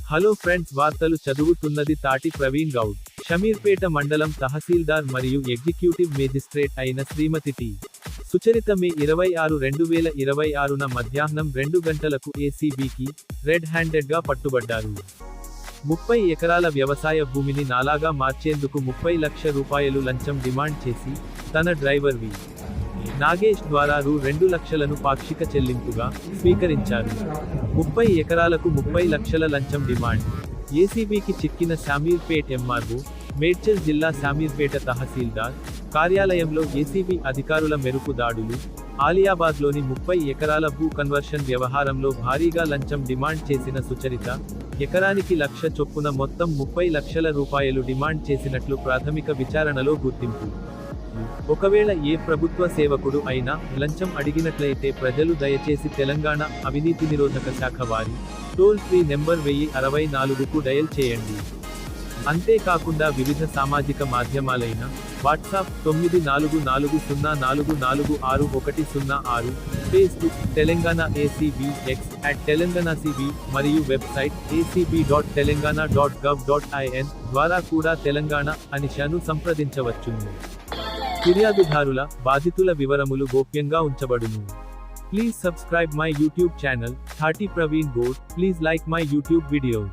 Hello friends, వార్తలు చదువుతున్నది తాటి ప్రవీణ్ గౌడ్. షమీర్పేట మండలం తహసీల్దార్ మరియు ఎగ్జిక్యూటివ్ మేజిస్ట్రేట్ అయిన శ్రీమతి టి. సుచరిత మే 26, 2026న మధ్యాహ్నం 2 గంటలకు ఏసీబీకి రెడ్ హ్యాండెడ్గా పట్టుబడ్డారు. 30 ఎకరాల వ్యవసాయ భూమిని నాలాగా మార్చేందుకు 30 లక్షల రూపాయలు లంచం డిమాండ్ చేసి, తన డ్రైవర్ వి. నాగేష్ ద్వారా రూ. 2 లక్షలను పాక్షిక చెల్లింపుగా స్వీకరించారు. 30 ఎకరాలకు 30 లక్షల లంచం డిమాండ్. ఏసీబీకి చిక్కిన శామీర్పేట్ ఎంఆర్ఓ, మేడ్చల్ జిల్లా శామీర్పేట తహసీల్దార్ కార్యాలయంలో ఏసీబీ అధికారుల మెరుపు దాడులు. ఆలియాబాద్లోని 30 ఎకరాల భూ కన్వర్షన్ వ్యవహారంలో భారీగా లంచం డిమాండ్ చేసిన సుచరిత, ఎకరానికి 1 లక్ష చొప్పున మొత్తం 30 లక్షల రూపాయలు డిమాండ్ చేసినట్లు ప్రాథమిక విచారణలో గుర్తింపు. ఒకవేళ ఏ ప్రభుత్వ సేవకుడు అయినా లంచం అడిగినట్లయితే ప్రజలు దయచేసి తెలంగాణ అవినీతి నిరోధక శాఖ వారి టోల్ ఫ్రీ నెంబర్ 1064కు డయల్ చేయండి. అంతేకాకుండా వివిధ సామాజిక మాధ్యమాలైన WhatsApp 9440446106, Facebook Telangana ACB, X @తెలంగాణసీబీ మరియు వెబ్సైట్ acb.telangana.gov.in ద్వారా కూడా తెలంగాణ అనిషాను సంప్రదించవచ్చును. ఫిర్యాదుదారుల, బాధితుల వివరములు గోప్యంగా ఉంచబడును. Please subscribe my YouTube channel, Thati Praveen Gaud. Please like my YouTube videos.